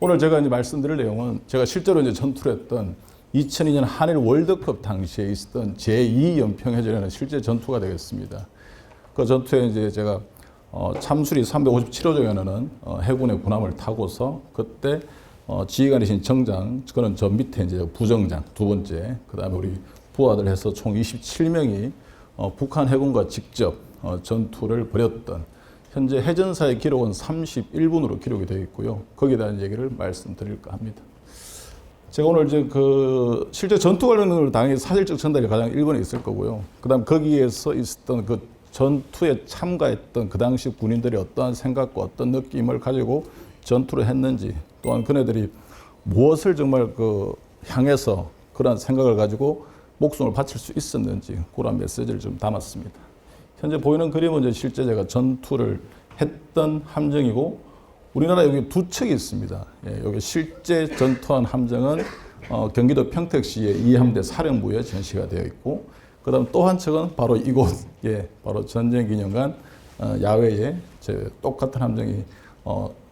오늘 제가 이제 말씀드릴 내용은 제가 실제로 이제 전투를 했던 2002년 한일 월드컵 당시에 있었던 제2연평해전에는 실제 전투가 되겠습니다. 그 전투에 이제 제가 참수리 357호 정에는 해군의 군함을 타고서 그때 지휘관이신 정장, 그는 저 밑에 이제 부정장 두 번째, 그 다음에 우리 부하들 해서 총 27명이 북한 해군과 직접 전투를 벌였던 현재 해전사의 기록은 31분으로 기록이 되어 있고요. 거기에 대한 얘기를 말씀드릴까 합니다. 제가 오늘 이제 실제 전투 관련으로 당연히 사실적 전달이 가장 1번에 있을 거고요. 그 다음 거기에서 있었던 그 전투에 참가했던 그 당시 군인들이 어떠한 생각과 어떤 느낌을 가지고 전투를 했는지, 또한 그네들이 무엇을 정말 향해서 그러한 생각을 가지고 목숨을 바칠 수 있었는지 그런 메시지를 좀 담았습니다. 현재 보이는 그림은 이제 실제 제가 전투를 했던 함정이고, 우리나라 여기 두 척이 있습니다. 예, 여기 실제 전투한 함정은 경기도 평택시의 이함대 사령부에 전시가 되어 있고, 그 다음 또 한 척은 바로 이곳, 바로 전쟁기념관 야외에 똑같은 함정이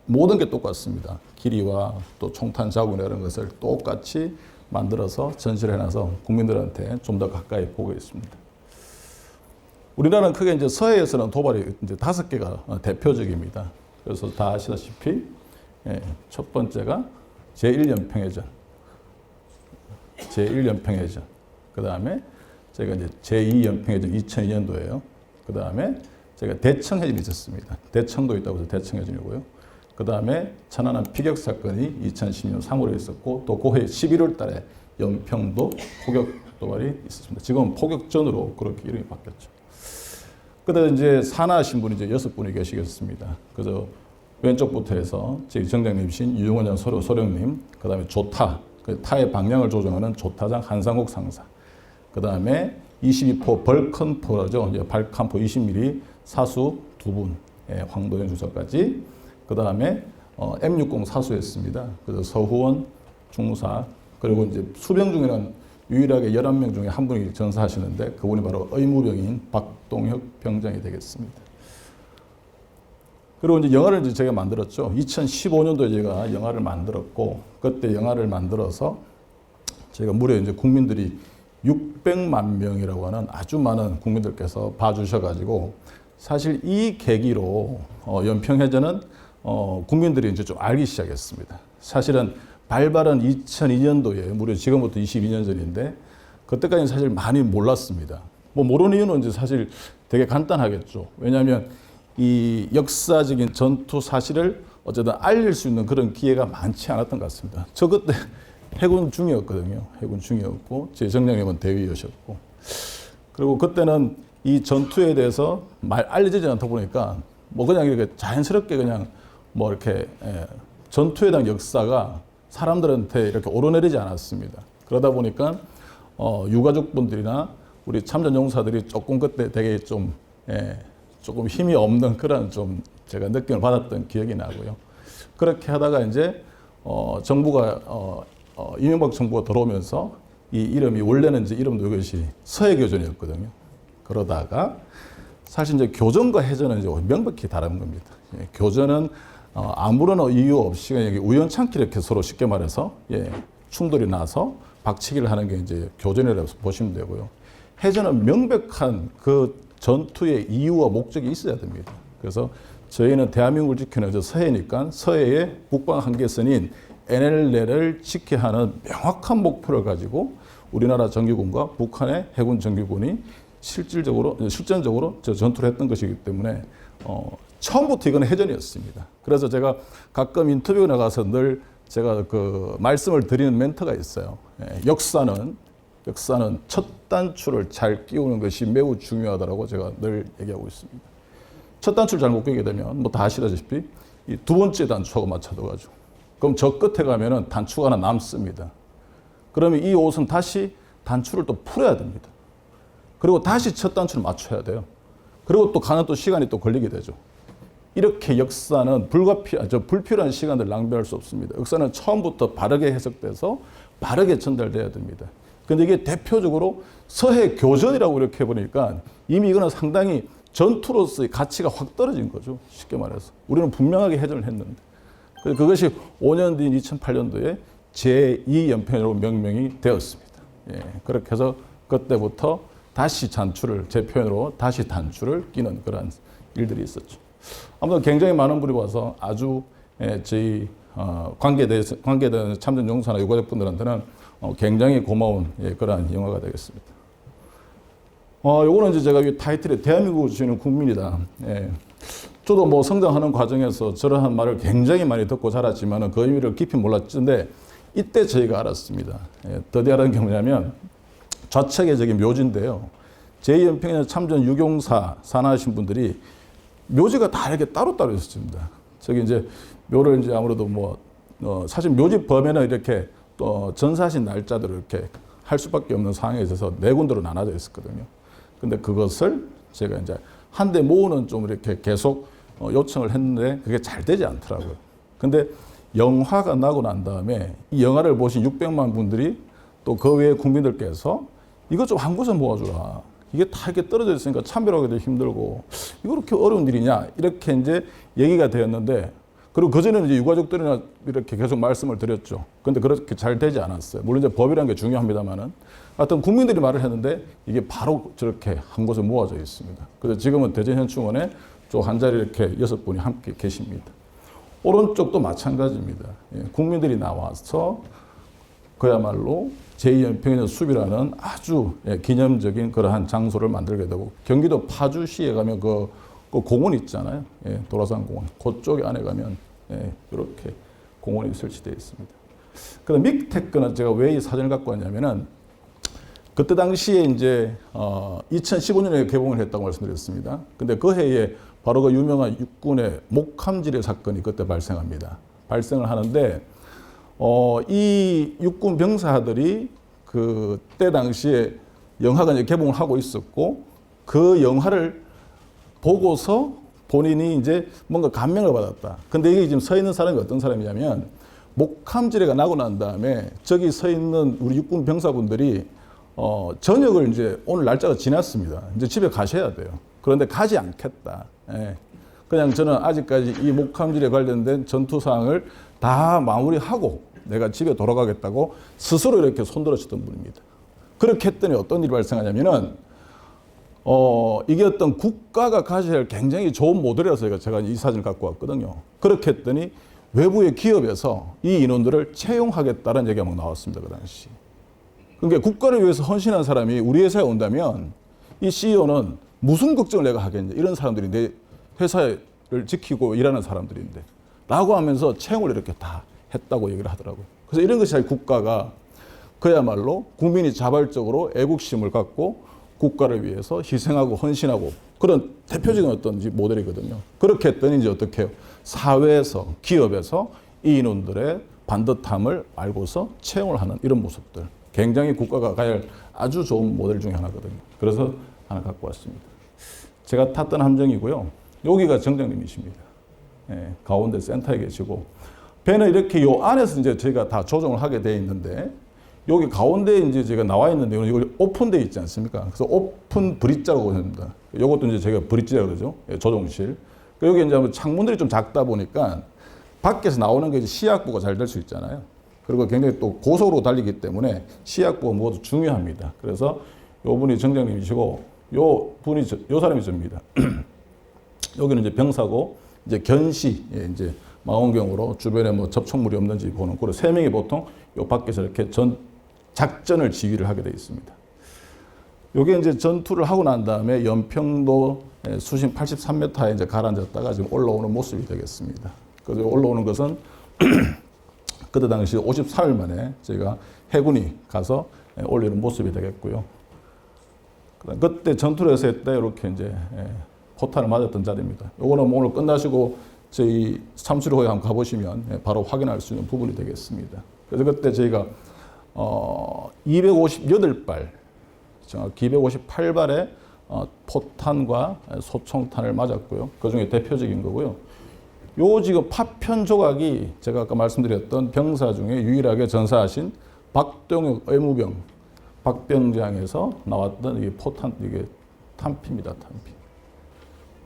모든 게 똑같습니다. 길이와 또 총탄 자국이나 이런 것을 똑같이 만들어서 전시를 해놔서 국민들한테 좀 더 가까이 보고 있습니다. 우리나라는 크게 이제 서해에서는 도발이 이제 5개가 대표적입니다. 그래서 다 아시다시피 첫 번째가 제1연평해전, 제1연평해전. 그 다음에 제가 이제 제2연평해전 2002년도에요. 그 다음에 제가 대청해전이 있었습니다. 대청도 있다고 해서 대청해전이고요. 그 다음에 천안함 피격 사건이 2010년 3월에 있었고, 또 고해 11월 달에 연평도 포격 도발이 있었습니다. 지금은 포격전으로 그렇게 이름이 바뀌었죠. 그때 이제 산하하신 분이 이제 6분이 계시겠습니다. 그래서 왼쪽부터 해서 제 정장님이신 유용원 소령님, 그 다음에 조타, 그 타의 방향을 조정하는 조타장 한상욱 상사, 그 다음에 22포 벌컨포라죠. 발칸포 20mm 사수 2분, 황도현 주석까지, 그 다음에 M60 사수였습니다. 그래서 서후원 중사, 그리고 이제 수병 중에는 유일하게 11명 중에 한 분이 전사하시는데 그분이 바로 의무병인 박동혁 병장이 되겠습니다. 그리고 이제 영화를 이제 제가 만들었죠. 2015년도에 제가 영화를 만들었고, 그때 영화를 만들어서 제가 무려 이제 국민들이 600만 명이라고 하는 아주 많은 국민들께서 봐주셔가지고, 사실 이 계기로 연평해전은 국민들이 이제 좀 알기 시작했습니다. 사실은 발발은 2002년도에 무려 지금부터 22년 전인데 그때까지는 사실 많이 몰랐습니다. 뭐 모르는 이유는 이제 사실 되게 간단하겠죠. 왜냐하면 이 역사적인 전투 사실을 어쨌든 알릴 수 있는 그런 기회가 많지 않았던 것 같습니다. 저 그때 해군 중이었거든요. 해군 중이었고 제 정장님은 대위였었고, 그리고 그때는 이 전투에 대해서 알려지지 않다 보니까 뭐 그냥 이렇게 자연스럽게 그냥 뭐 이렇게 전투에 대한 역사가 사람들한테 이렇게 오르내리지 않았습니다. 그러다 보니까 유가족분들이나 우리 참전용사들이 조금 그때 되게 조금 힘이 없는 그런 좀 제가 느낌을 받았던 기억이 나고요. 그렇게 하다가 이제 정부가 이명박 정부가 들어오면서 이 이름이 원래는 이제 이름도 이것이 서해교전이었거든요. 그러다가 사실 이제 교전과 해전은 이제 명백히 다른 겁니다. 교전은 아무런 이유 없이 그냥 우연찮게 이렇게 서로 쉽게 말해서 충돌이 나서 박치기를 하는 게 이제 교전이라고 보시면 되고요. 해전은 명백한 그 전투의 이유와 목적이 있어야 됩니다. 그래서 저희는 대한민국을 지키는 서해니까 서해의 북방 한계선인 NLL을 지켜야 하는 명확한 목표를 가지고 우리나라 정규군과 북한의 해군 정규군이 실전적으로 전투를 했던 것이기 때문에 처음부터 이건 해전이었습니다. 그래서 제가 가끔 인터뷰에 나가서 늘 제가 말씀을 드리는 멘트가 있어요. 역사는 첫 단추를 잘 끼우는 것이 매우 중요하다고 제가 늘 얘기하고 있습니다. 첫 단추를 잘못 끼게 되면 뭐 다 아시다시피 이 두 번째 단추하고 맞춰둬가지고 그럼 저 끝에 가면은 단추가 하나 남습니다. 그러면 이 옷은 다시 단추를 또 풀어야 됩니다. 그리고 다시 첫 단추를 맞춰야 돼요. 그리고 또 가는 또 시간이 또 걸리게 되죠. 이렇게 역사는 불필요한 시간을 낭비할 수 없습니다. 역사는 처음부터 바르게 해석돼서 바르게 전달돼야 됩니다. 근데 이게 대표적으로 서해 교전이라고 이렇게 해보니까 이미 이거는 상당히 전투로서의 가치가 확 떨어진 거죠. 쉽게 말해서. 우리는 분명하게 해전을 했는데. 그것이 5년 뒤인 2008년도에 제2연평이라고 명명이 되었습니다. 예, 그렇게 해서 그때부터 다시 잔출을, 제 표현으로 다시 단추를 끼는 그런 일들이 있었죠. 아무튼 굉장히 많은 분이 와서 아주 저희 관계된 참전 용사나 유가족분들한테는 굉장히 고마운 그러한 영화가 되겠습니다. 요거는 이제 제가 이 타이틀에 대한민국을 지는 국민이다. 예. 저도 뭐 성장하는 과정에서 저러한 말을 굉장히 많이 듣고 자랐지만 그 의미를 깊이 몰랐는데 이때 저희가 알았습니다. 예. 더디 알은 게 뭐냐면 좌측의 묘지인데요. 제2연평전 참전 유경사 산하하신 분들이 묘지가 다 이렇게 따로따로 있었습니다. 저기 이제 묘를 이제 아무래도 사실 묘지 범에는 이렇게 또 전사하신 날짜들을 이렇게 할 수밖에 없는 상황에 있어서 네 군데로 나눠져 있었거든요. 근데 그것을 제가 이제 한데 모으는 좀 이렇게 계속 요청을 했는데 그게 잘 되지 않더라고요. 근데 영화가 나고 난 다음에 이 영화를 보신 600만 분들이 또 그 외의 국민들께서 이것 좀 한 곳에 모아주라. 이게 다 이렇게 떨어져 있으니까 참여하기도 힘들고 이거 그렇게 어려운 일이냐 이렇게 이제 얘기가 되었는데 그리고 그전에는 이제 유가족들이나 이렇게 계속 말씀을 드렸죠. 근데 그렇게 잘 되지 않았어요. 물론 이제 법이라는 게 중요합니다만은 하여튼 국민들이 말을 했는데 이게 바로 저렇게 한 곳에 모아져 있습니다. 그래서 지금은 대전현충원에 쪽 한 자리 이렇게 6분이 함께 계십니다. 오른쪽도 마찬가지입니다. 예, 국민들이 나와서 그야말로 제2연평전 숲이라는 아주 기념적인 그러한 장소를 만들게 되고 경기도 파주시에 가면 그 공원 있잖아요. 예, 도라산 공원. 그쪽 안에 가면 이렇게 공원이 설치되어 있습니다. 그다음 밑에 거는 제가 왜 이 사진을 갖고 왔냐면은 그때 당시에 이제 2015년에 개봉을 했다고 말씀드렸습니다. 근데 그 해에 바로 그 유명한 육군의 목함지뢰 사건이 그때 발생합니다. 발생을 하는데 이 육군 병사들이 그때 당시에 영화가 이제 개봉을 하고 있었고 그 영화를 보고서 본인이 이제 뭔가 감명을 받았다. 근데 이게 지금 서 있는 사람이 어떤 사람이냐면 목함지뢰가 나고 난 다음에 저기 서 있는 우리 육군 병사분들이 저녁을 이제 오늘 날짜가 지났습니다. 이제 집에 가셔야 돼요. 그런데 가지 않겠다. 예. 그냥 저는 아직까지 이 목함지뢰 관련된 전투사항을 다 마무리하고 내가 집에 돌아가겠다고 스스로 이렇게 손들어주던 분입니다. 그렇게 했더니 어떤 일이 발생하냐면은 이게 어떤 국가가 가져야 할 굉장히 좋은 모델이라서 제가 이 사진을 갖고 왔거든요. 그렇게 했더니 외부의 기업에서 이 인원들을 채용하겠다는 얘기가 막 나왔습니다. 그 당시. 그러니까 국가를 위해서 헌신한 사람이 우리 회사에 온다면 이 CEO는 무슨 걱정을 내가 하겠냐. 이런 사람들이 내 회사를 지키고 일하는 사람들인데. 라고 하면서 채용을 이렇게 다 했다고 얘기를 하더라고요. 그래서 이런 것이 국가가 그야말로 국민이 자발적으로 애국심을 갖고 국가를 위해서 희생하고 헌신하고 그런 대표적인 어떤 모델이거든요. 그렇게 했더니 이제 어떻게 해요? 사회에서, 기업에서 이 인원들의 반듯함을 알고서 채용을 하는 이런 모습들. 굉장히 국가가 가야 할 아주 좋은 모델 중에 하나거든요. 그래서 하나 갖고 왔습니다. 제가 탔던 함정이고요. 여기가 정장님이십니다. 예, 가운데 센터에 계시고 배는 이렇게 요 안에서 이제 저희가 다 조정을 하게 돼 있는데 여기 가운데 이제 제가 나와 있는데 이거 오픈되어 있지 않습니까? 그래서 오픈 브릿지라고 합니다. 이것도 이제 제가 브릿지라고 그러죠. 예, 조종실. 여기 이제 창문들이 좀 작다 보니까 밖에서 나오는 게 시야확보가 잘 될 수 있잖아요. 그리고 굉장히 또 고속으로 달리기 때문에 시야확보가 모두 중요합니다. 그래서 요 분이 정장님이시고 요 사람이 접니다. 여기는 이제 병사고 이제 견시 이제 망원경으로 주변에 뭐 접촉물이 없는지 보는 그런 세 명이 보통 요 밖에서 이렇게 작전을 지휘를 하게 되어 있습니다. 요게 이제 전투를 하고 난 다음에 연평도 수심 83m에 이제 가라앉았다가 지금 올라오는 모습이 되겠습니다. 그래서 올라오는 것은 그때 당시 54일 만에 저희가 해군이 가서 올리는 모습이 되겠고요. 그때 전투를 했을 때 이렇게 이제 포탄을 맞았던 자리입니다. 요거는 오늘 끝나시고 저희 참수로에 한번 가보시면 바로 확인할 수 있는 부분이 되겠습니다. 그래서 그때 저희가 258발, 정확히 258발의 포탄과 소총탄을 맞았고요. 그 중에 대표적인 거고요. 요 지금 파편 조각이 제가 아까 말씀드렸던 병사 중에 유일하게 전사하신 박동혁 의무병 박병장에서 나왔던 이게 포탄, 이게 탄피입니다, 탄피.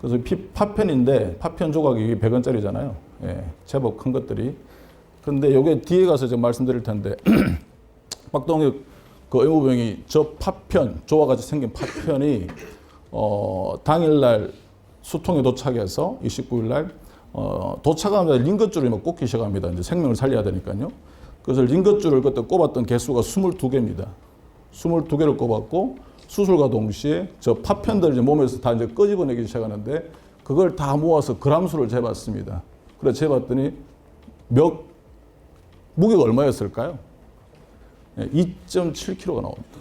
그래서 파편인데 파편 조각이 100원짜리잖아요. 예, 제법 큰 것들이. 그런데 요게 뒤에 가서 제가 말씀드릴 텐데 박동혁 그 의무병이 저 파편, 조와 같이 생긴 파편이 당일날 수통에 도착해서 29일날 도착하면서 링거줄이 막 꽂기 시작합니다. 이제 생명을 살려야 되니까요. 그래서 링거줄을 그때 꼽았던 개수가 22개입니다. 22개를 꼽았고 수술과 동시에 저 파편들을 이제 몸에서 다 이제 끄집어내기 시작하는데 그걸 다 모아서 그람수를 재봤습니다. 그래서 재봤더니 무게가 얼마였을까요? 2.7kg가 나옵니다.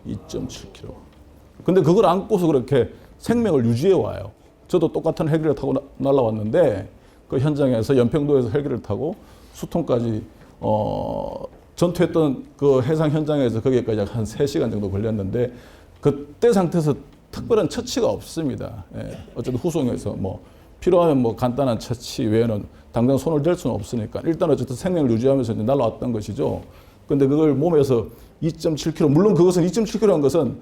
2.7kg. 근데 그걸 안고서 그렇게 생명을 유지해 와요. 저도 똑같은 헬기를 타고 날아왔는데 그 현장에서 연평도에서 헬기를 타고 수통까지 전투했던 그 해상 현장에서 거기까지 한 3시간 정도 걸렸는데 그때 상태에서 특별한 처치가 없습니다. 예. 어쨌든 후송에서 뭐 필요하면 뭐 간단한 처치 외에는 당장 손을 댈 수는 없으니까 일단 어쨌든 생명을 유지하면서 이제 날아왔던 것이죠. 근데 그걸 몸에서 2.7kg, 물론 그것은 2.7kg라는 것은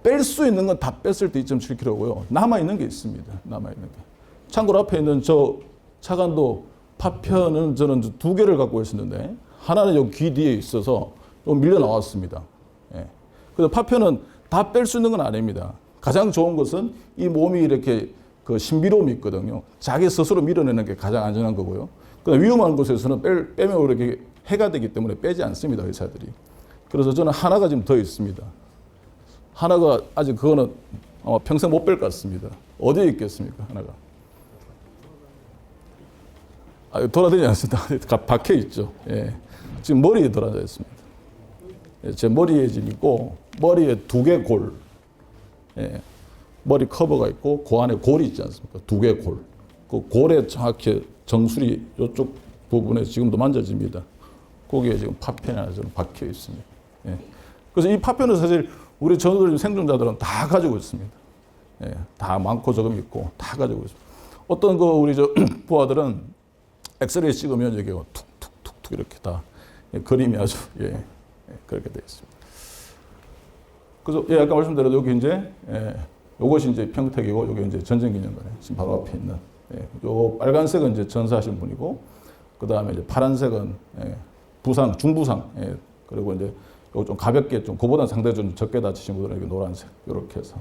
뺄 수 있는 건 다 뺐을 때 2.7kg고요. 남아있는 게 있습니다. 남아있는 게. 참고로 앞에 있는 저 차관도 파편은 저는 2개를 갖고 있었는데 하나는 여기 귀 뒤에 있어서 좀 밀려 나왔습니다. 예. 그래서 파편은 다 뺄 수 있는 건 아닙니다. 가장 좋은 것은 이 몸이 이렇게 그 신비로움이 있거든요. 자기 스스로 밀어내는 게 가장 안전한 거고요. 그다음 위험한 곳에서는 빼면 이렇게 해가 되기 때문에 빼지 않습니다, 의사들이. 그래서 저는 하나가 지금 더 있습니다. 하나가 아직 그거는 평생 못 뺄 것 같습니다. 어디에 있겠습니까, 하나가? 돌아다니지 않습니다. 박혀 있죠. 예. 지금 머리에 돌아져 있습니다. 예, 제 머리에 지금 있고 머리에 2개 골, 예. 머리 커버가 있고 그 안에 골이 있지 않습니까? 2개 골. 그 골에 정확히 정수리 이쪽 부분에 지금도 만져집니다. 거기에 지금 파편이 하나 좀 박혀 있습니다. 예. 그래서 이 파편은 사실 우리 전우들 생존자들은 다 가지고 있습니다. 예. 다 많고 적음 있고 다 가지고 있습니다. 어떤 그 우리 저 부하들은 엑스레이 찍으면 여기가 툭툭툭툭 이렇게 다 그림이 아주 그렇게 되어 있습니다. 그래서 아까 말씀드린 여기 이제 요것이 이제 평택이고 여기 이제 전쟁기념관에 지금 바로 앞에 있는 요 빨간색은 이제 전사하신 분이고 그 다음에 이제 파란색은 부상 중부상 그리고 이제 요거 좀 가볍게 좀 그보다 상당히 좀 적게 다치신 분들은 노란색 이렇게 해서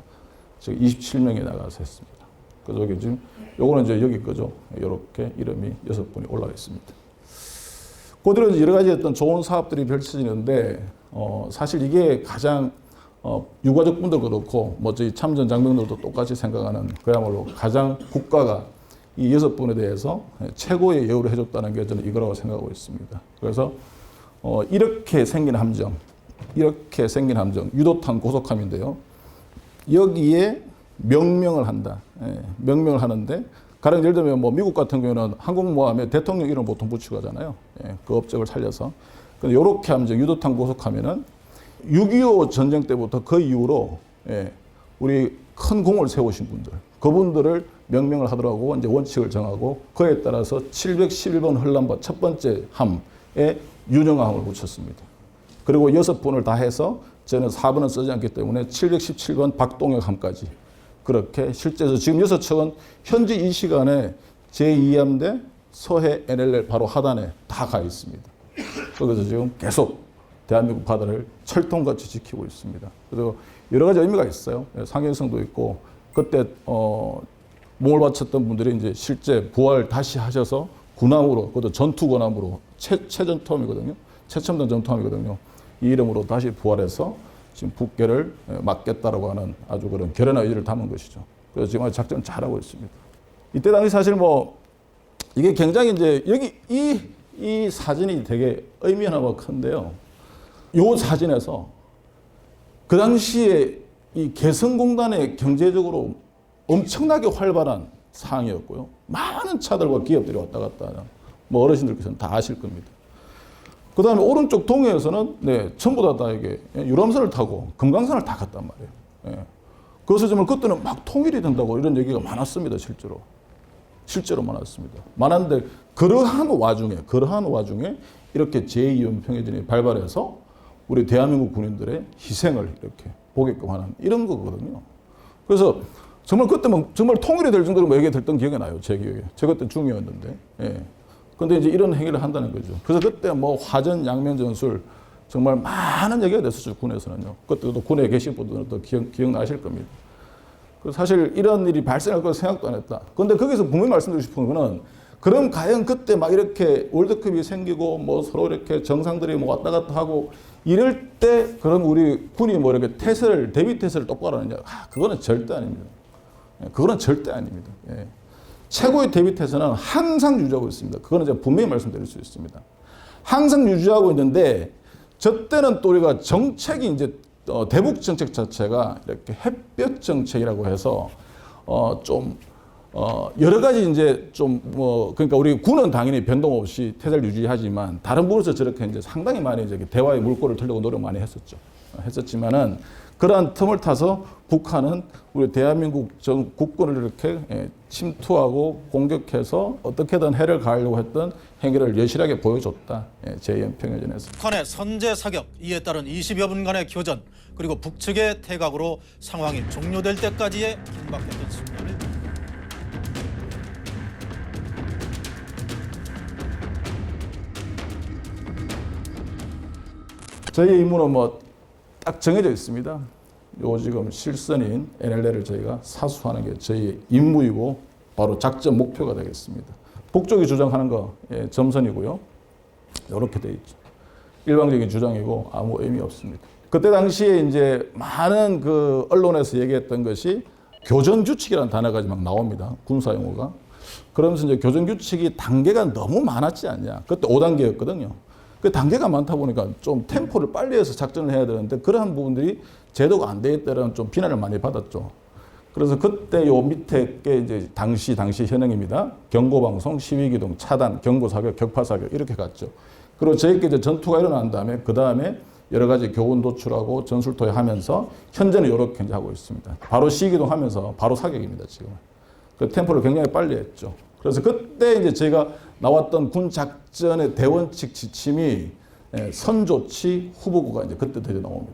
지금 27명이 나가서 했습니다. 그래서 여기 지금 요거는 이제 여기 거죠. 이렇게 이름이 6분이 올라가 있습니다. 그들은 여러 가지 어떤 좋은 사업들이 펼쳐지는데 사실 이게 가장 유가족 분들도 그렇고 뭐 저희 참전 장병들도 똑같이 생각하는 그야말로 가장 국가가 이 6분에 대해서 최고의 예우를 해줬다는 게 저는 이거라고 생각하고 있습니다. 그래서 이렇게 생긴 함정, 유도탄 고속함인데요. 여기에 명명을 한다. 명명을 하는데 가령 예를 들면 뭐 미국 같은 경우는 항공모함에 대통령 이름 보통 붙이고 하잖아요. 그 업적을 살려서. 근데 이렇게 함정, 유도탄 고속함에는 6.25 전쟁 때부터 그 이후로 우리 큰 공을 세우신 분들, 그분들을 명명을 하더라고 이제 원칙을 정하고 그에 따라서 711번 흘람바 첫 번째 함에 윤영함을 붙였습니다. 그리고 6번을 다 해서 저는 4번은 쓰지 않기 때문에 717번 박동혁 함까지 그렇게 실제로 지금 6척은 현재 이 시간에 제2함대 서해 NLL 바로 하단에 다 가 있습니다. 거기서 지금 계속 대한민국 바다를 철통같이 지키고 있습니다. 그래서 여러 가지 의미가 있어요. 상행성도 있고 그때 몸을 바쳤던 분들이 이제 실제 부활 다시 하셔서 군함으로, 그것도 전투군함으로 최전투함이거든요. 최첨단 전투함이거든요. 이 이름으로 다시 부활해서 지금 북괴를 막겠다라고 하는 아주 그런 결연한 의지를 담은 것이죠. 그래서 지금 작전 잘하고 있습니다. 이때 당시 사실 뭐 이게 굉장히 이제 여기 이 사진이 되게 의미 하나가 큰데요. 이 사진에서 그 당시에 이 개성공단의 경제적으로 엄청나게 활발한 상황이었고요. 많은 차들과 기업들이 왔다 갔다 하는 뭐 어르신들께서는 다 아실 겁니다. 그 다음에 오른쪽 동해에서는 전부 다 이게 유람선을 타고 금강산을 다 갔단 말이에요. 그래서 정말 그때는 막 통일이 된다고 이런 얘기가 많았습니다. 실제로 많았습니다. 많았는데 그러한 와중에 이렇게 제2연평해전이 발발해서 우리 대한민국 군인들의 희생을 이렇게 보게끔 하는 이런 거거든요. 그래서 정말 그때 막 정말 통일이 될 정도로 뭐 얘기 들었던 기억이 나요. 제 기억에. 제가 그때 중이었는데. 예. 근데 이제 이런 행위를 한다는 거죠. 그래서 그때 뭐 화전, 양면 전술 정말 많은 얘기가 됐었죠. 군에서는요. 그때도 군에 계신 분들은 또 기억나실 겁니다. 사실 이런 일이 발생할 거 생각도 안 했다. 그런데 거기서 분명히 말씀드리고 싶은 거는 그럼 과연 그때 막 이렇게 월드컵이 생기고 뭐 서로 이렇게 정상들이 뭐 왔다 갔다 하고 이럴 때 그럼 우리 군이 뭐 이렇게 대비 태세를 똑바로 하느냐. 그거는 절대 아닙니다. 그거는 절대 아닙니다. 예. 최고의 대비 태세는 항상 유지하고 있습니다. 그거는 제가 분명히 말씀드릴 수 있습니다. 항상 유지하고 있는데 저 때는 또 우리가 정책이 이제 대북 정책 자체가 이렇게 햇볕 정책이라고 해서 여러 가지 이제 그러니까 우리 군은 당연히 변동 없이 태세를 유지하지만 다른 부분에서 저렇게 이제 상당히 많이 이제 대화의 물꼬를 틀려고 노력 많이 했었지만은 그러한 틈을 타서 북한은 우리 대한민국 전 국군을 이렇게 침투하고 공격해서 어떻게든 해를 가하려고 했던 행위를 여실하게 보여줬다. 제2연평해전에서. 북한의 선제 사격, 이에 따른 20여 분간의 교전, 그리고 북측의 태각으로 상황이 종료될 때까지의 긴박했던 순간을 저희의 임무는 뭐 딱 정해져 있습니다. 요 지금 실선인 NLL을 저희가 사수하는 게 저희의 임무이고 바로 작전 목표가 되겠습니다. 북쪽이 주장하는 거 점선이고요. 이렇게 돼 있죠. 일방적인 주장이고 아무 의미 없습니다. 그때 당시에 이제 많은 그 언론에서 얘기했던 것이 교전규칙이라는 단어가 막 나옵니다. 군사 용어가. 그러면서 이제 교전규칙이 단계가 너무 많았지 않냐. 그때 5단계였거든요. 그 단계가 많다 보니까 좀 템포를 빨리 해서 작전을 해야 되는데 그러한 부분들이 제도가 안 돼 있다는 좀 비난을 많이 받았죠. 그래서 그때 요 밑에 게 이제 당시 현행입니다. 경고방송, 시위기동, 차단, 경고사격, 격파사격 이렇게 갔죠. 그리고 저희께 이제 전투가 일어난 다음에 그 다음에 여러 가지 교훈 도출하고 전술토에 하면서 현재는 이렇게 이제 하고 있습니다. 바로 시위기동 하면서 바로 사격입니다, 지금. 그 템포를 굉장히 빨리 했죠. 그래서 그때 이제 제가 나왔던 군 작전의 대원칙 지침이 선조치 후보구가 이제 그때 되게 나옵니다.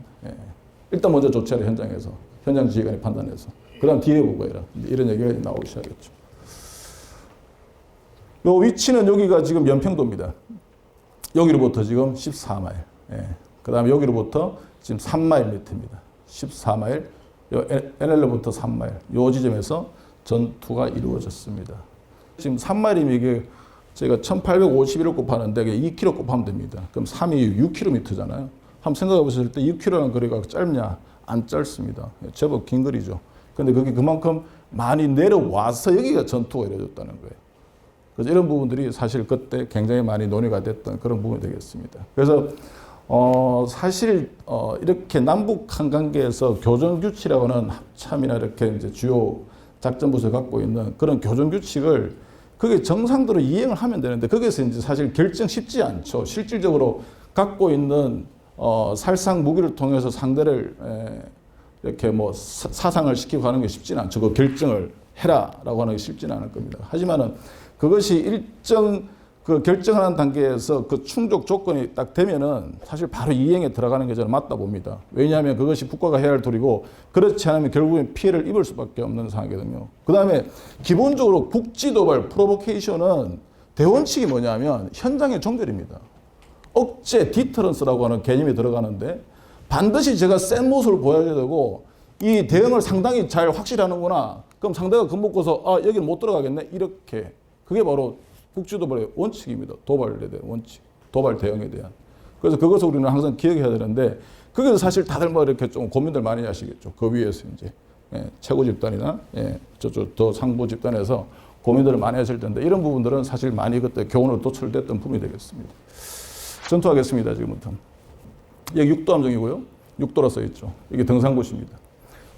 일단 먼저 조치하라 현장에서 현장 지휘관이 판단해서 그다음 뒤에 보고 해라 이런 얘기가 나오기 시작했죠. 요 위치는 여기가 지금 연평도입니다. 여기로부터 지금 14마일. 그다음에 여기로부터 지금 3마일 밑입니다. 14마일. 요 NLL부터 3마일. 요 지점에서 전투가 이루어졌습니다. 지금 3마일이면 이게 저희가 1851을 곱하는데 2km 곱하면 됩니다. 그럼 3이 6km잖아요. 한번 생각해 보셨을 때 6km라는 거리가 짧냐? 안 짧습니다. 제법 긴 거리죠. 근데 그게 그만큼 많이 내려와서 여기가 전투가 이루어졌다는 거예요. 그래서 이런 부분들이 사실 그때 굉장히 많이 논의가 됐던 그런 부분이 되겠습니다. 그래서 사실 이렇게 남북 한관계에서 교전규칙이라고는 합참이나 이렇게 이제 주요 작전부서에 갖고 있는 그런 교전규칙을 그게 정상대로 이행을 하면 되는데 거기서 이제 사실 결정 쉽지 않죠. 실질적으로 갖고 있는 살상 무기를 통해서 상대를 이렇게 뭐 사상을 시키고 하는 게 쉽지는 않죠. 그 결정을 해라라고 하는 게 쉽지는 않을 겁니다. 하지만은 그것이 일정 그 결정하는 단계에서 그 충족 조건이 딱 되면은 사실 바로 이행에 들어가는 게 저는 맞다 봅니다. 왜냐하면 그것이 국가가 해야 할 도리고 그렇지 않으면 결국엔 피해를 입을 수밖에 없는 상황이거든요. 그 다음에 기본적으로 국지도발 프로보케이션은 대원칙이 뭐냐면 현장의 종결입니다. 억제 디터런스라고 하는 개념이 들어가는데 반드시 제가 센 모습을 보여야 되고 이 대응을 상당히 잘 확실히 하는구나. 그럼 상대가 겁먹고서 여기는 못 들어가겠네. 이렇게. 그게 바로 국지도발의 원칙입니다. 도발에 대한 원칙. 도발 대응에 대한. 그래서 그것을 우리는 항상 기억해야 되는데 그게 사실 다들 뭐 이렇게 좀 고민들 많이 하시겠죠. 그 위에서 이제 최고 집단이나 저쪽 더 상부 집단에서 고민들을 많이 하실 텐데 이런 부분들은 사실 많이 그때 교훈으로 도출됐던 부분이 되겠습니다. 전투하겠습니다. 지금부터. 여기 육도함정이고요. 육도라 써 있죠. 이게 등산고시입니다.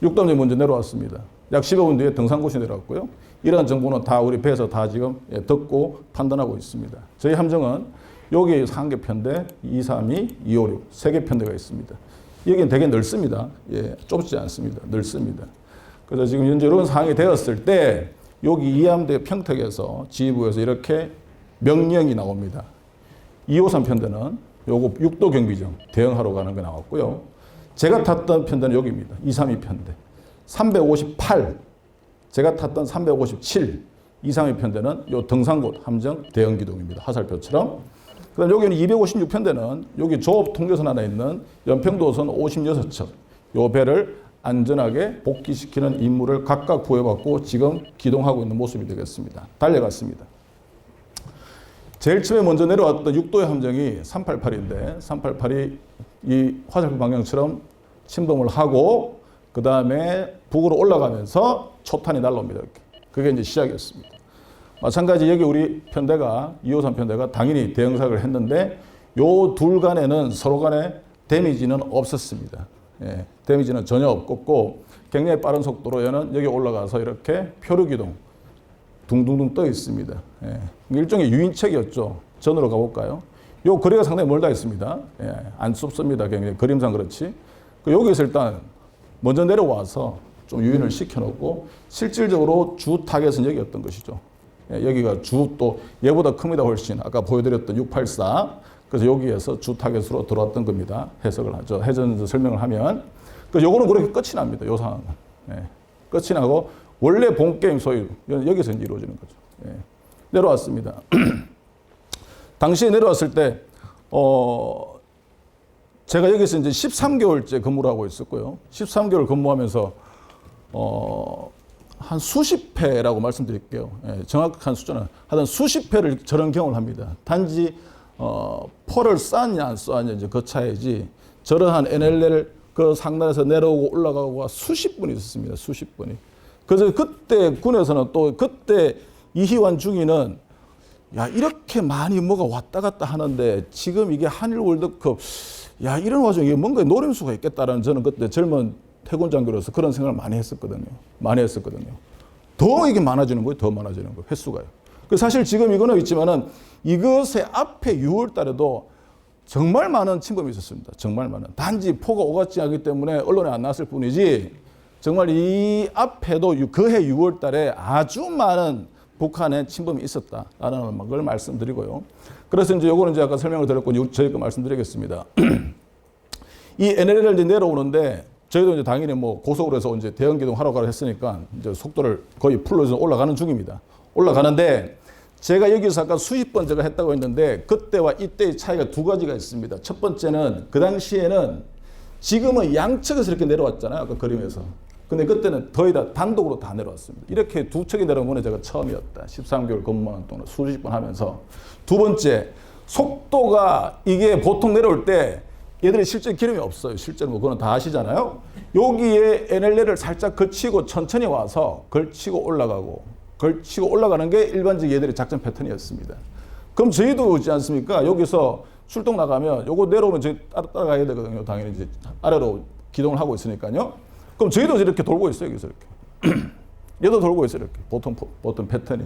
육도함정이 먼저 내려왔습니다. 약 15분 뒤에 등산고시 내려왔고요. 이러한 정보는 다 우리 배에서 다 지금 듣고 판단하고 있습니다. 저희 함정은 여기 1개 편대, 2, 3, 2, 2, 5, 6 3개 편대가 있습니다. 여기는 되게 넓습니다. 좁지 않습니다. 넓습니다. 그래서 지금 현재 이런 상황이 되었을 때 여기 이함대 평택에서 지휘부에서 이렇게 명령이 나옵니다. 253 편대는 요거 육도 경비정 대응하러 가는 게 나왔고요. 제가 탔던 편대는 여기입니다. 232 편대. 358 제가 탔던 357 이상의 편대는 요 등산곳 함정 대형 기동입니다. 화살표처럼. 그다음 여기는 256편대는 여기 조업 통제선 하나 있는 연평도선 56척 요 배를 안전하게 복귀시키는 임무를 각각 부여받고 지금 기동하고 있는 모습이 되겠습니다. 달려갔습니다. 제일 처음에 먼저 내려왔던 6도의 함정이 388인데 388이 이 화살표 방향처럼 침범을 하고 그 다음에 북으로 올라가면서 초탄이 날라옵니다. 이렇게. 그게 이제 시작이었습니다. 마찬가지 여기 우리 편대가 253 편대가 당연히 대응사격을 했는데 요 둘 간에는 서로 간에 데미지는 없었습니다. 예, 데미지는 전혀 없었고 굉장히 빠른 속도로 얘는 여기 올라가서 이렇게 표류기동 둥둥둥 떠 있습니다. 예, 일종의 유인책이었죠. 전으로 가볼까요? 요 거리가 상당히 멀다 있습니다. 예, 안 좁습니다. 굉장히 그림상 그렇지. 여기서 일단 먼저 내려와서 좀 유인을 시켜놓고 실질적으로 주 타겟은 여기였던 것이죠. 예, 여기가 주 또 얘보다 큽니다. 훨씬. 아까 보여드렸던 684. 그래서 여기에서 주 타겟으로 들어왔던 겁니다. 해석을 하죠. 해전 설명을 하면. 그래서 요거는 그렇게 끝이 납니다. 요 상황은. 예, 끝이 나고 원래 본게임 소위 여기서 이제 이루어지는 거죠. 예, 내려왔습니다. 당시에 내려왔을 때 제가 여기서 이제 13개월째 근무를 하고 있었고요. 13개월 근무하면서 한 수십 회라고 말씀드릴게요. 예, 정확한 숫자는 하여튼 수십 회를 저런 경험을 합니다. 단지 포를 쐈냐 안 쐈냐 이제 그 차이지 저러한 NLL 그 상단에서 내려오고 올라가고 수십 분이 있었습니다. 수십 분이. 그래서 그때 군에서는 또 그때 이희환 중위는 야 이렇게 많이 뭐가 왔다 갔다 하는데 지금 이게 한일 월드컵 야 이런 와중에 뭔가 노림수가 있겠다라는 저는 그때 젊은 태군 장교로서 그런 생각을 많이 했었거든요. 더 이게 많아지는 거예요. 더 많아지는 거예요. 횟수가요. 사실 지금 이거는 있지만은 이것의 앞에 6월 달에도 정말 많은 침범이 있었습니다. 정말 많은. 단지 포가 오갔지 않기 때문에 언론에 안 나왔을 뿐이지 정말 이 앞에도 그해 6월 달에 아주 많은 북한의 침범이 있었다라는 걸 말씀드리고요. 그래서 이제 요거는 이제 아까 설명을 드렸고 저희가 말씀드리겠습니다. 이 NLL을 이제 내려오는데 저희도 이제 당연히 뭐 고속으로 해서 이제 대형 기동 하러 가라 했으니까 이제 속도를 거의 풀로 해서 올라가는 중입니다. 올라가는데 제가 여기서 아까 수십 번 제가 했다고 했는데 그때와 이때의 차이가 두 가지가 있습니다. 첫 번째는 그 당시에는 지금은 양측에서 이렇게 내려왔잖아요. 아까 그림에서. 근데 그때는 거의 다 단독으로 다 내려왔습니다. 이렇게 두 척이 내려온 건 제가 처음이었다. 13개월 근무하는 동안 수십 번 하면서. 두 번째, 속도가 이게 보통 내려올 때 얘들이 실제 기름이 없어요. 실제로 뭐 그건 다 아시잖아요. 여기에 NLL을 살짝 걸치고 천천히 와서 걸치고 올라가는 게 일반적 얘들의 작전 패턴이었습니다. 그럼 저희도 그렇지 않습니까? 여기서 출동 나가면 요거 내려오면 저희 따라가야 되거든요. 당연히 이제 아래로 기동을 하고 있으니까요. 그럼 저희도 이렇게 돌고 있어요. 여기서 이렇게. 얘도 돌고 있어요. 이렇게. 보통 패턴이.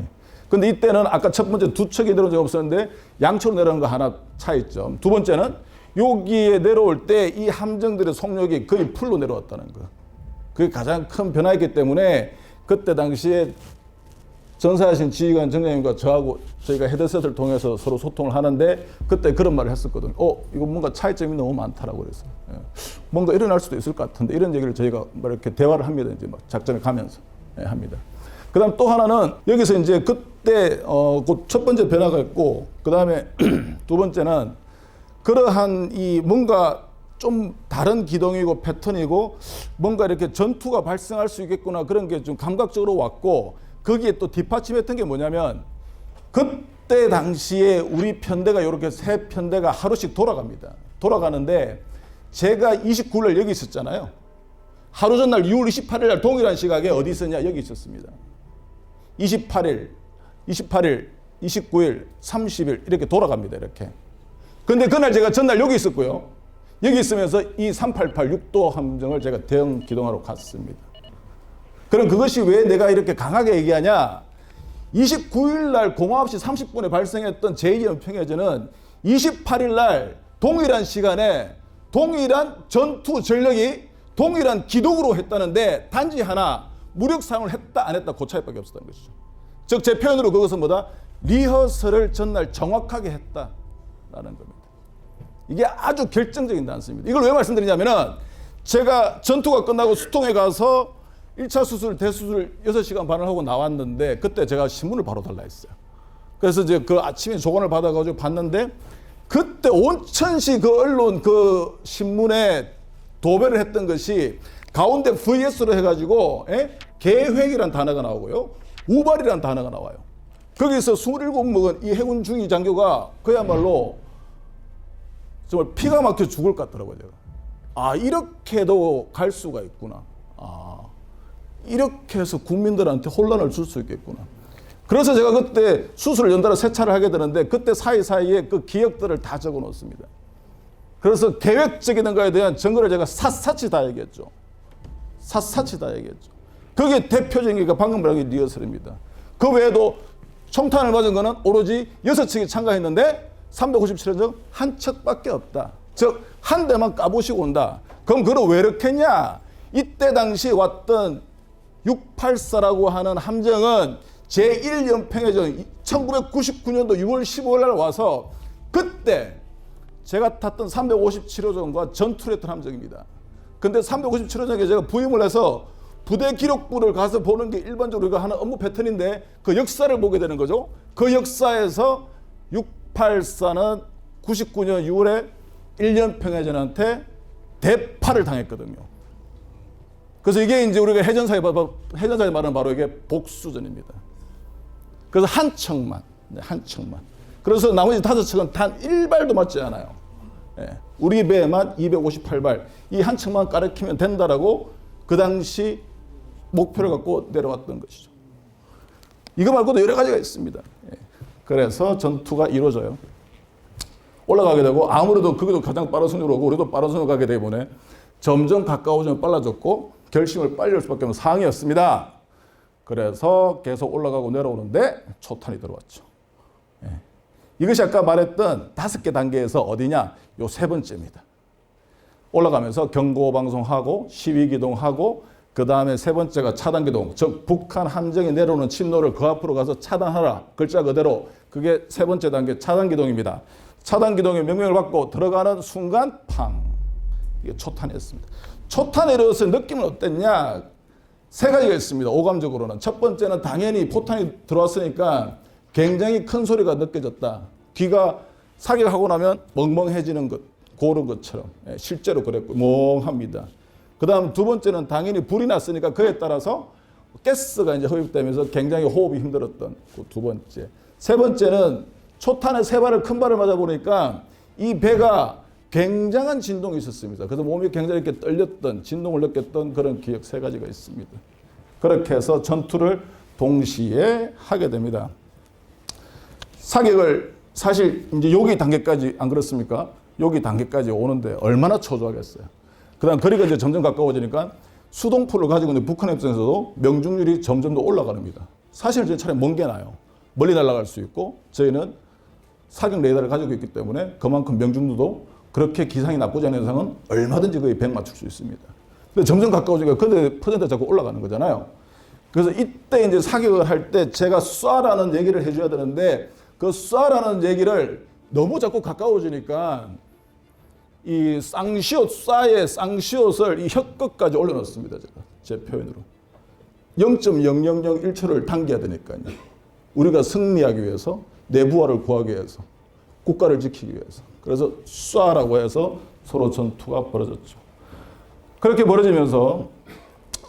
근데 이때는 아까 첫 번째 두 척이 내려온 적이 없었는데 양쪽으로 내려오는 거 하나 차이점. 두 번째는 여기에 내려올 때 이 함정들의 속력이 거의 풀로 내려왔다는 거. 그게 가장 큰 변화이기 때문에 그때 당시에 전사하신 지휘관 정장님과 저하고 저희가 헤드셋을 통해서 서로 소통을 하는데 그때 그런 말을 했었거든요. 이거 뭔가 차이점이 너무 많다라고 그랬어요. 예. 뭔가 일어날 수도 있을 것 같은데 이런 얘기를 저희가 이렇게 대화를 합니다. 이제 막 작전을 가면서 합니다. 그다음 또 하나는 여기서 이제 그때 그 첫 번째 변화가 있고 그다음에 두 번째는 그러한 이 뭔가 좀 다른 기동이고 패턴이고 뭔가 이렇게 전투가 발생할 수 있겠구나 그런 게 좀 감각적으로 왔고 거기에 또 뒷받침했던 게 뭐냐면 그때 당시에 우리 편대가 이렇게 세 편대가 하루씩 돌아갑니다. 돌아가는데 제가 29일 여기 있었잖아요. 하루 전날 6월 28일 날 동일한 시각에 어디 있었냐 여기 있었습니다. 28일, 29일, 30일 이렇게 돌아갑니다. 이렇게. 근데 그날 제가 전날 여기 있었고요. 여기 있으면서 이 388 6도 함정을 제가 대응 기동하러 갔습니다. 그럼 그것이 왜 내가 이렇게 강하게 얘기하냐? 29일 날 09시 30분에 발생했던 제2연평해전은 28일 날 동일한 시간에 동일한 전투 전력이 동일한 기동으로 했다는데 단지 하나 무력 사용을 했다 안 했다 그 차이밖에 없었다는 것이죠. 즉 제 표현으로 그것은 뭐다? 리허설을 전날 정확하게 했다라는 겁니다. 이게 아주 결정적인 단서입니다. 이걸 왜 말씀드리냐면은 제가 전투가 끝나고 수통에 가서 1차 수술, 대수술 6시간 반을 하고 나왔는데 그때 제가 신문을 바로 달라 했어요. 그래서 이제 그 아침에 조건을 받아가지고 봤는데 그때 온천시 그 언론 그 신문에 도배를 했던 것이 가운데 VS로 해가지고 계획이란 단어가 나오고요. 우발이란 단어가 나와요. 거기서 27 먹은 이 해군 중위 장교가 그야말로 정말 피가 막혀 죽을 것 같더라고요. 제가. 아, 이렇게도 갈 수가 있구나. 아, 이렇게 해서 국민들한테 혼란을 줄 수 있겠구나. 그래서 제가 그때 수술을 연달아 3차를 하게 되는데 그때 사이사이에 그 기억들을 다 적어 놓습니다. 그래서 계획적인 거에 대한 증거를 제가 샅샅이 다 얘기했죠. 샅샅이 다 얘기했죠. 그게 대표적인 게 방금 말한 게 리허설입니다. 그 외에도 총탄을 맞은 거는 오로지 6척이 참가했는데 357원 한 척밖에 없다. 즉, 한 대만 까보시고 온다. 그럼 그걸 왜 이렇게 했냐? 이때 당시 왔던 684라고 하는 함정은 제1연평해전 1999년도 6월 15일 날 와서 그때 제가 탔던 357호전과 전투를 했던 함정입니다. 근데 357호전에 제가 부임을 해서 부대 기록부를 가서 보는 게 일반적으로 우리가 하는 업무 패턴인데 그 역사를 보게 되는 거죠. 그 역사에서 684는 99년 6월에 1년평해전한테 대파를 당했거든요. 그래서 이게 이제 우리가 해전사에 말하는 바로 이게 복수전입니다. 그래서 한 척만. 그래서 나머지 5척은 단 1발도 맞지 않아요. 우리 배에만 258발. 이 한 척만 가리키면 된다라고 그 당시 목표를 갖고 내려왔던 것이죠. 이거 말고도 여러 가지가 있습니다. 그래서 전투가 이루어져요. 올라가게 되고 아무래도 그게도 가장 빠른 순위로 오고 우리도 빠른 순위로 가게 되면 점점 가까워지면 빨라졌고 결심을 빨리 할 수밖에 없는 상황이었습니다. 그래서 계속 올라가고 내려오는데 초탄이 들어왔죠. 이것이 아까 말했던 5개 단계에서 어디냐? 요 3번째입니다. 올라가면서 경고방송하고 시위기동하고 그 다음에 3번째가 차단기동. 즉 북한 함정이 내려오는 침노를 그 앞으로 가서 차단하라. 글자 그대로 그게 3번째 단계 차단기동입니다. 차단기동의 명령을 받고 들어가는 순간 팡. 이게 초탄이었습니다. 초탄에 이르러서 느낌은 어땠냐? 3가지가 있습니다. 오감적으로는. 첫 번째는 당연히 포탄이 들어왔으니까 굉장히 큰 소리가 느껴졌다. 귀가 사격하고 나면 멍멍해지는 것, 그런 것처럼. 실제로 그랬고 멍합니다. 그 다음 2번째는 당연히 불이 났으니까 그에 따라서 가스가 이제 흡입되면서 굉장히 호흡이 힘들었던 그 2번째. 3번째는 초탄에 3발을 큰 발을 맞아 보니까 이 배가 굉장한 진동이 있었습니다. 그래서 몸이 굉장히 이렇게 떨렸던, 진동을 느꼈던 그런 기억 3가지가 있습니다. 그렇게 해서 전투를 동시에 하게 됩니다. 사격을 사실 이제 여기 단계까지 안 그렇습니까? 여기 단계까지 오는데 얼마나 초조하겠어요. 그 다음 거리가 이제 점점 가까워지니까 수동포를 가지고 있는 북한 입장에서도 명중률이 점점 더 올라갑니다. 사실 저희 차라리 먼 게 나요. 멀리 날아갈 수 있고 저희는 사격 레이더를 가지고 있기 때문에 그만큼 명중률도 그렇게 기상이 나쁘지 않은 이상은 얼마든지 거의 100 맞출 수 있습니다. 근데 점점 가까워지니까 근데 퍼센트가 자꾸 올라가는 거잖아요. 그래서 이때 이제 사격을 할 때 제가 쏴라는 얘기를 해줘야 되는데 그 쏴라는 얘기를 너무 자꾸 가까워지니까 이 쌍시옷, 쏴의 쌍시옷을 이 혀끝까지 올려놓습니다. 제가 제 표현으로. 0.0001초를 당겨야 되니까요. 우리가 승리하기 위해서, 내부화를 구하기 위해서, 국가를 지키기 위해서. 그래서 쏴라고 해서 서로 전투가 벌어졌죠. 그렇게 벌어지면서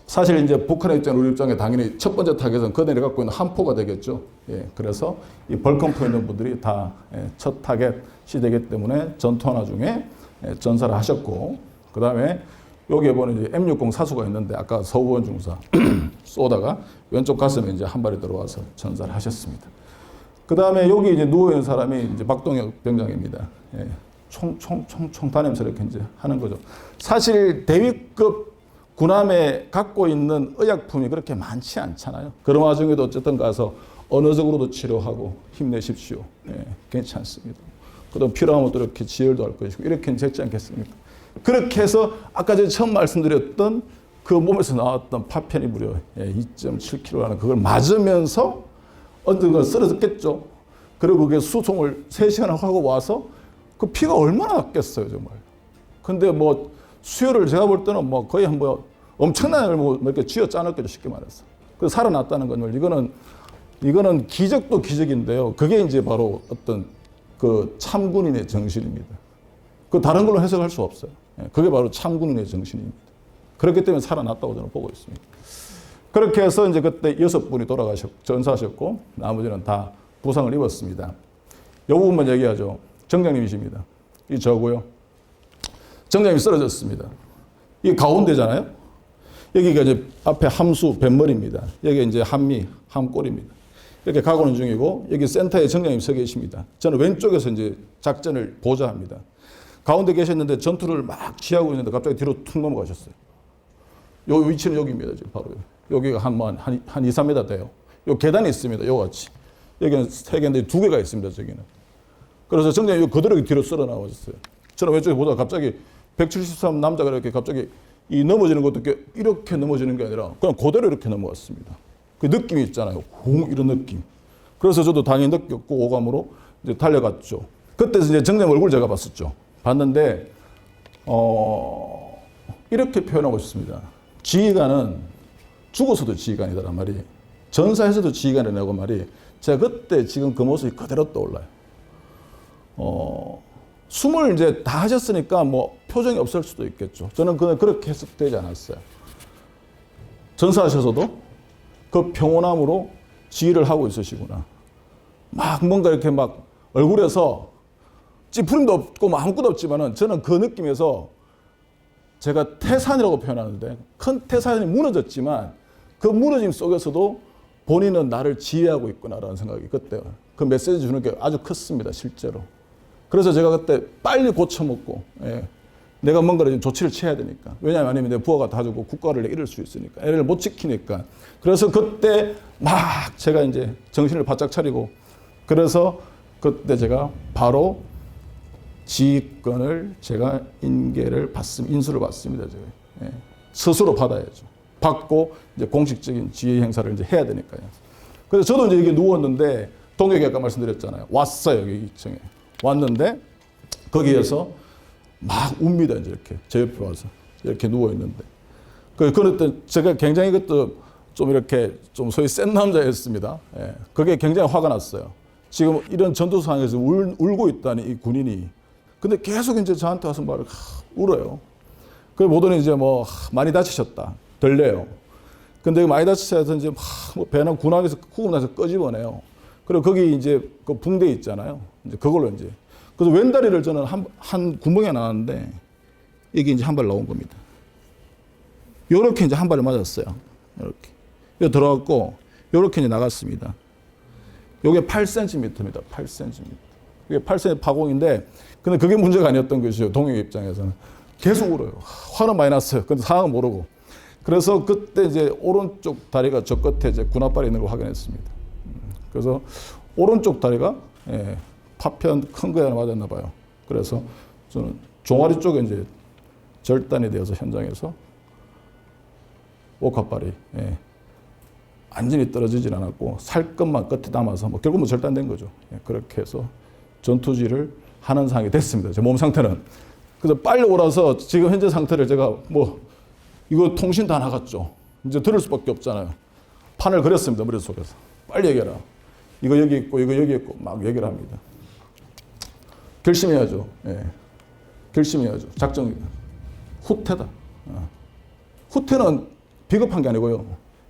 사실 이제 북한의 입장, 우리 입장에 당연히 첫 번째 타겟은 그 내려 갖고 있는 함포가 되겠죠. 그래서 이 벌컴포에 있는 분들이 다 첫 타겟이 되기 때문에 전투 하나 중에 전사를 하셨고, 그 다음에 여기에 보면 이제 M60 사수가 있는데 아까 서우원 중사 쏘다가 왼쪽 가슴에 이제 한 발이 들어와서 전사를 하셨습니다. 그 다음에 여기 이제 누워있는 사람이 이제 박동혁 병장입니다. 총 다니면서 이렇게 이제 하는 거죠. 사실 대위급 군함에 갖고 있는 의약품이 그렇게 많지 않잖아요. 그런 와중에도 어쨌든 가서 언어적으로도 치료하고 힘내십시오. 괜찮습니다. 그다음 필요하면 또 이렇게 지혈도 할 것이고 이렇게 됐지 않겠습니까? 그렇게 해서 아까 제가 처음 말씀드렸던 그 몸에서 나왔던 파편이 무려 2.7kg라는 그걸 맞으면서 언젠가 쓰러졌겠죠. 그리고 그게 수송을 3시간을 하고 와서 그 피가 얼마나 났겠어요, 정말. 근데 뭐 수혈을 제가 볼 때는 뭐 거의 한 뭐 엄청나게 뭐 이렇게 쥐어 짜놨겠죠, 쉽게 말해서. 그래서 살아났다는 건 이거는 기적도 기적인데요. 그게 이제 바로 어떤 그 참군인의 정신입니다. 그 다른 걸로 해석할 수 없어요. 그게 바로 참군인의 정신입니다. 그렇기 때문에 살아났다고 저는 보고 있습니다. 그렇게 해서 이제 그때 6분이 전사하셨고 나머지는 다 부상을 입었습니다. 이 부분만 얘기하죠. 정장님이십니다. 이 저고요. 정장님이 쓰러졌습니다. 이게 가운데잖아요. 여기가 이제 앞에 함수 뱃머리입니다. 여기 이제 함미, 함골입니다. 이렇게 가고는 중이고 여기 센터에 정장님 서 계십니다. 저는 왼쪽에서 이제 작전을 보좌합니다. 가운데 계셨는데 전투를 막 취하고 있는데 갑자기 뒤로 툭 넘어가셨어요. 요 위치는 여기입니다. 지금 바로 여기가 한 2, 3m 돼요. 요 계단이 있습니다. 요 같이. 여기는 3개인데 2개가 있습니다. 저기는. 그래서 정장이 그대로 뒤로 쓸어 나와졌어요. 저는 왼쪽에 보다가 갑자기 173 남자가 이렇게 갑자기 이 넘어지는 것도 이렇게 넘어지는 게 아니라 그냥 그대로 이렇게 넘어갔습니다. 그 느낌이 있잖아요. 이런 느낌. 그래서 저도 당연히 느꼈고 오감으로 이제 달려갔죠. 그때 이제 정장 얼굴 제가 봤었죠. 봤는데 이렇게 표현하고 싶습니다. 지휘관은 죽어서도 지휘관이다란 말이, 전사해서도 지휘관이라고 말이, 제가 그때 지금 그 모습이 그대로 떠올라요. 숨을 이제 다 하셨으니까 뭐 표정이 없을 수도 있겠죠. 저는 그렇게 해석되지 않았어요. 전사하셔서도 그 평온함으로 지휘를 하고 있으시구나. 막 뭔가 이렇게 막 얼굴에서 찌푸림도 없고 뭐 아무것도 없지만은 저는 그 느낌에서 제가 태산이라고 표현하는데 큰 태산이 무너졌지만 그 무너짐 속에서도 본인은 나를 지휘하고 있구나라는 생각이 그때 그 메시지 주는 게 아주 컸습니다. 실제로. 그래서 제가 그때 빨리 고쳐먹고 내가 뭔가를 조치를 취해야 되니까. 왜냐하면 아니면 내 부하가 다 주고 국가를 잃을 수 있으니까. 애를 못 지키니까. 그래서 그때 막 제가 이제 정신을 바짝 차리고 그래서 그때 제가 바로 지휘권을 제가 인수를 받습니다. 제가. 스스로 받아야죠. 받고 이제 공식적인 지휘 행사를 이제 해야 되니까요. 그래서 저도 이제 이게 누웠는데 동혁이 아까 말씀드렸잖아요. 왔어요. 여기 2층에. 왔는데 거기에서 막 웁니다. 이제 이렇게 제 옆에 와서 이렇게 누워 있는데 그때 제가 굉장히 그것도 좀 이렇게 좀 소위 센 남자였습니다. 그게 굉장히 화가 났어요. 지금 이런 전투 상황에서 울고 있다니 이 군인이. 근데 계속 이제 저한테 와서 말을 울어요. 그 보더니 이제 뭐 많이 다치셨다. 들려요. 근데 많이 다치셔서 이제 뭐 배낭 군함에서 구금 나서 끄집어내요. 그리고 거기 이제 그 붕대 있잖아요. 이제 그걸로 이제. 그래서 왼다리를 저는 한 구멍에 나왔는데 이게 이제 한 발 나온 겁니다. 요렇게 이제 한 발을 맞았어요. 이렇게. 여기 들어갔고 요렇게 이제 나갔습니다. 요게 8cm입니다. 8cm. 이게 8cm 파공인데 근데 그게 문제가 아니었던 것이죠. 동혁 입장에서는. 계속 울어요. 화는 많이 났어요. 근데 상황은 모르고. 그래서 그때 이제 오른쪽 다리가 저 끝에 이제 군합발이 있는 걸 확인했습니다. 그래서 오른쪽 다리가 파편 큰 거에 하나 맞았나 봐요. 그래서 저는 종아리 쪽에 이제 절단이 되어서 현장에서 옥합발이 완전히 떨어지진 않았고 살끝만 끝에 남아서 뭐 결국 뭐 절단된 거죠. 그렇게 해서 전투지를 하는 상황이 됐습니다. 제 몸 상태는. 그래서 빨리 오라서 지금 현재 상태를 제가 뭐 이거 통신 다 나갔죠. 이제 들을 수밖에 없잖아요. 판을 그렸습니다. 머릿속에서. 빨리 얘기해라. 이거 여기 있고 이거 여기 있고 막 얘기를 합니다. 결심해야죠. 결심해야죠. 작전 후퇴다. 후퇴는 비겁한 게 아니고요.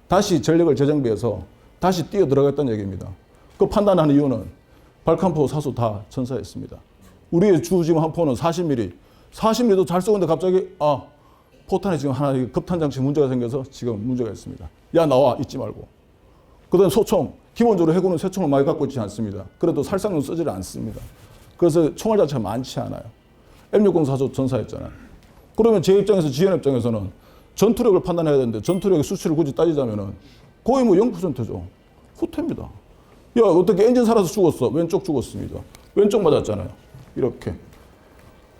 다시 전력을 재정비해서 다시 뛰어 들어갔다는 얘기입니다. 그 판단하는 이유는 발칸포 사수 다 천사했습니다. 우리의 주 지금 한 포는 40mm. 40mm도 잘 쏘는데 갑자기 포탄에 지금 하나 급탄 장치 문제가 생겨서 지금 문제가 있습니다. 야 나와 있지 말고. 그다음 소총. 기본적으로 해군은 새총을 많이 갖고 있지 않습니다. 그래도 살상용 쓰지를 않습니다. 그래서 총알 자체가 많지 않아요. M60 사수 전사했잖아요. 그러면 제 입장에서 지휘관 입장에서는 전투력을 판단해야 되는데 전투력의 수치를 굳이 따지자면은 거의 뭐 0%죠. 후퇴입니다. 야 어떻게 엔진 살아서 죽었어? 왼쪽 죽었습니다. 왼쪽 맞았잖아요. 이렇게.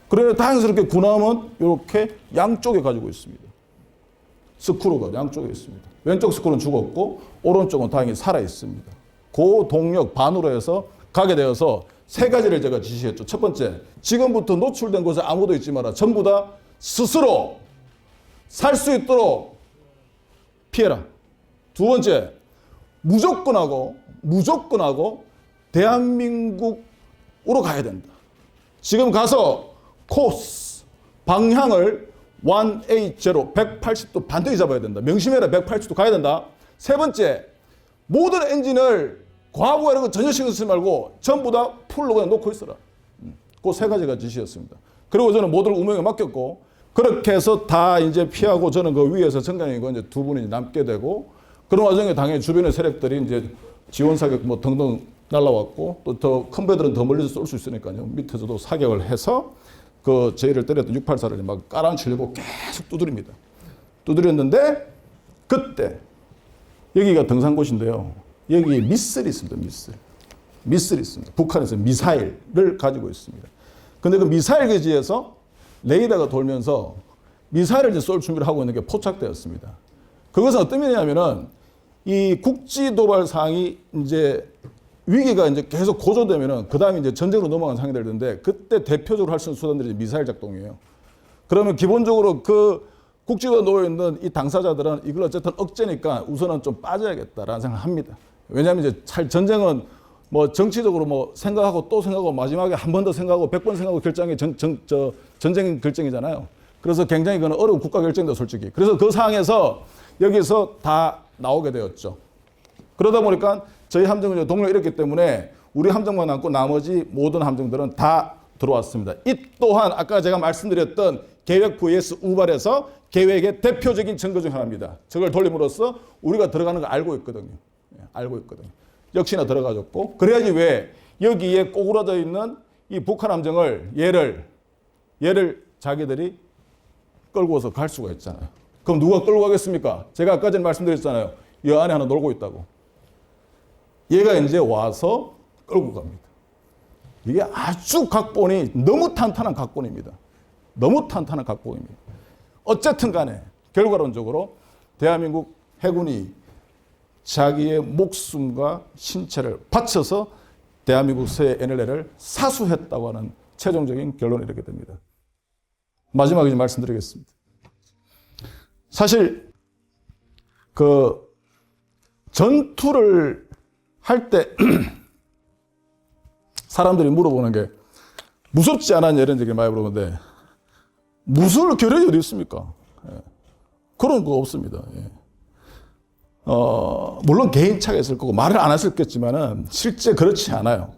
그래 다행스럽게 군함은 이렇게 양쪽에 가지고 있습니다. 스크루가 양쪽에 있습니다. 왼쪽 스크루는 죽었고 오른쪽은 다행히 살아 있습니다. 그 동력 반으로 해서 가게 되어서 세 가지를 제가 지시했죠. 첫 번째, 지금부터 노출된 곳에 아무도 있지 마라. 전부 다 스스로 살 수 있도록 피해라. 두 번째, 무조건하고 대한민국으로 가야 된다. 지금 가서 코스, 방향을 180, 180도 반드시 잡아야 된다. 명심해라. 180도 가야 된다. 세 번째, 모든 엔진을 과부하 이런 거 전혀 신경 쓰지 말고 전부 다 풀로 그냥 놓고 있어라. 그 세 가지가 지시였습니다. 그리고 저는 모두를 운명에 맡겼고, 그렇게 해서 다 이제 피하고 저는 그 위에서 정장이고 이제 두 분이 남게 되고, 그런 와중에 당연히 주변의 세력들이 이제 지원 사격 뭐 등등 날라왔고, 또 더 큰 배들은 더 멀리서 쏠 수 있으니까요. 밑에서도 사격을 해서 그 저희를 때렸던 684를 막 깔아치려고 계속 두드립니다. 두드렸는데 그때 여기가 등산곳인데요. 여기 미슬이 있습니다. 미슬이 있습니다. 북한에서 미사일을 가지고 있습니다. 근데 그 미사일 기지에서 레이더가 돌면서 미사일을 이제 쏠 준비를 하고 있는 게 포착되었습니다. 그것은 어떤 의미냐면은 이 국지 도발 사항이 이제 위기가 이제 계속 고조되면은 그 다음에 이제 전쟁으로 넘어가는 상황이 될 텐데, 그때 대표적으로 할 수 있는 수단들이 미사일 작동이에요. 그러면 기본적으로 그 국지가 놓여 있는 이 당사자들은 이걸 어쨌든 억제니까 우선은 좀 빠져야겠다라는 생각을 합니다. 왜냐하면 이제 전쟁은 뭐 정치적으로 뭐 생각하고 또 생각하고 마지막에 한 번 더 생각하고 100번 생각하고 결정이 전쟁 결정이잖아요. 그래서 굉장히 그건 어려운 국가 결정이다, 솔직히. 그래서 그 상황에서 여기서 다 나오게 되었죠. 그러다 보니까 저희 함정은 동력이 이렇기 때문에 우리 함정만 남고 나머지 모든 함정들은 다 들어왔습니다. 이 또한 아까 제가 말씀드렸던 계획 vs 우발에서 계획의 대표적인 증거 중 하나입니다. 저걸 돌림으로써 우리가 들어가는 걸 알고 있거든요. 알고 있거든요. 역시나 들어가졌고, 그래야지 왜 여기에 꼬꾸라져 있는 이 북한 함정을 얘를 자기들이 끌고 와서 갈 수가 있잖아요. 그럼 누가 끌고 가겠습니까? 제가 아까 전에 말씀드렸잖아요. 이 안에 하나 놀고 있다고. 얘가 이제 와서 끌고 갑니다. 이게 아주 각본이 너무 탄탄한 각본입니다. 너무 탄탄한 각본입니다. 어쨌든 간에 결과론적으로 대한민국 해군이 자기의 목숨과 신체를 바쳐서 대한민국 새 NLL을 사수했다고 하는 최종적인 결론이 이렇게 됩니다. 마지막에 좀 말씀드리겠습니다. 사실 그 전투를 할 때 사람들이 물어보는 게 무섭지 않았냐 이런 얘기를 많이 물어보는데, 무술 결핵이 어디 있습니까? 그런 거 없습니다. 물론 개인차가 있을 거고 말을 안 했었겠지만은 실제 그렇지 않아요.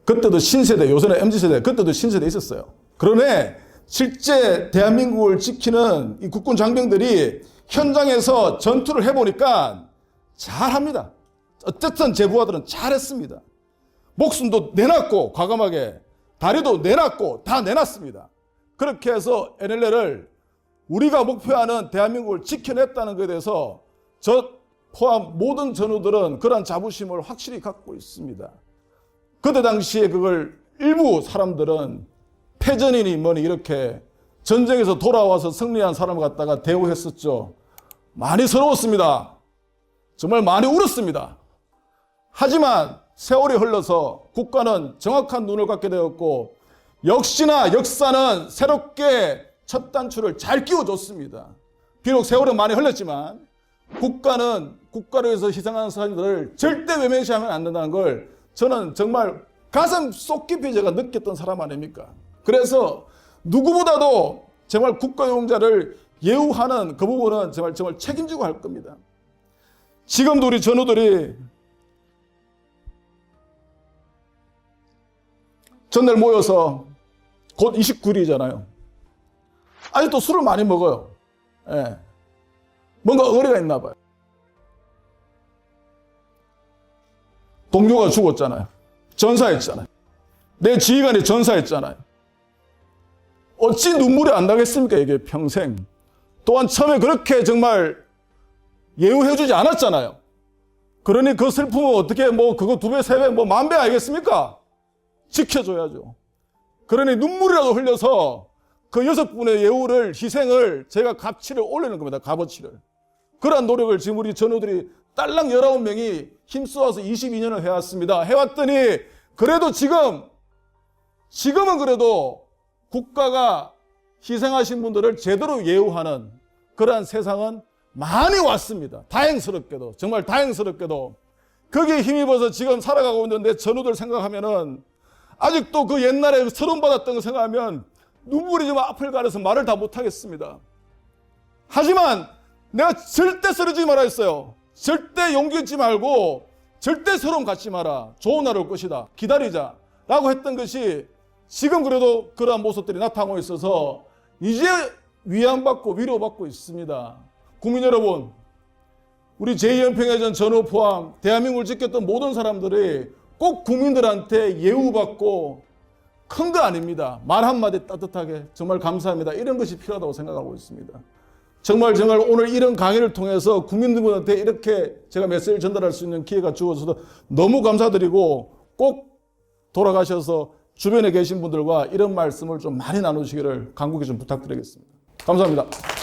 그때도 신세대, 요새는 MZ세대, 그때도 신세대 있었어요. 그러네 실제 대한민국을 지키는 이 국군 장병들이 현장에서 전투를 해보니까 잘합니다. 어쨌든 제 부하들은 잘했습니다. 목숨도 내놨고, 과감하게 다리도 내놨고 다 내놨습니다. 그렇게 해서 NLL을 우리가 목표하는 대한민국을 지켜냈다는 것에 대해서 저 포함 모든 전우들은 그런 자부심을 확실히 갖고 있습니다. 그때 당시에 그걸 일부 사람들은 패전이니 뭐니 이렇게 전쟁에서 돌아와서 승리한 사람을 갖다가 대우했었죠. 많이 서러웠습니다. 정말 많이 울었습니다. 하지만 세월이 흘러서 국가는 정확한 눈을 갖게 되었고, 역시나 역사는 새롭게 첫 단추를 잘 끼워줬습니다. 비록 세월은 많이 흘렀지만 국가는 국가를 위해서 희생하는 사람들을 절대 외면시하면 안 된다는 걸 저는 정말 가슴 속 깊이 제가 느꼈던 사람 아닙니까? 그래서 누구보다도 정말 국가용자를 예우하는 그 부분은 정말 책임지고 할 겁니다. 지금도 우리 전우들이 전날 모여서 곧 29일이잖아요. 아직도 술을 많이 먹어요. 뭔가 의리가 있나 봐요. 동료가 죽었잖아요. 전사했잖아요. 내 지휘관이 전사했잖아요. 어찌 눈물이 안 나겠습니까, 이게 평생. 또한 처음에 그렇게 정말 예우해주지 않았잖아요. 그러니 그 슬픔은 어떻게 그거 2배, 3배, 10,000배 알겠습니까? 지켜줘야죠. 그러니 눈물이라도 흘려서 그 6분의 예우를, 희생을 제가 값치를 올리는 겁니다. 값어치를. 그러한 노력을 지금 우리 전우들이 딸랑 19명이 힘써서 22년을 해왔습니다. 해왔더니 그래도 지금은 그래도 국가가 희생하신 분들을 제대로 예우하는 그러한 세상은 많이 왔습니다. 다행스럽게도, 정말 다행스럽게도. 거기에 힘입어서 지금 살아가고 있는 내 전우들 생각하면은 아직도 그 옛날에 서름 받았던 거 생각하면 눈물이 좀 앞을 가려서 말을 다 못하겠습니다. 하지만 내가 절대 쓰러지지 말아 했어요. 절대 용기 잊지 말고 절대 서름 갖지 마라. 좋은 날 올 것이다. 기다리자. 라고 했던 것이 지금 그래도 그러한 모습들이 나타나고 있어서 이제 위안받고 위로받고 있습니다. 국민 여러분, 우리 제2연평해전 전후 포함 대한민국을 지켰던 모든 사람들이 꼭 국민들한테 예우받고 큰 거 아닙니다. 말 한마디 따뜻하게 정말 감사합니다. 이런 것이 필요하다고 생각하고 있습니다. 정말 오늘 이런 강의를 통해서 국민들한테 이렇게 제가 메시지를 전달할 수 있는 기회가 주어져서 너무 감사드리고 꼭 돌아가셔서 주변에 계신 분들과 이런 말씀을 좀 많이 나누시기를 간곡히 좀 부탁드리겠습니다. 감사합니다.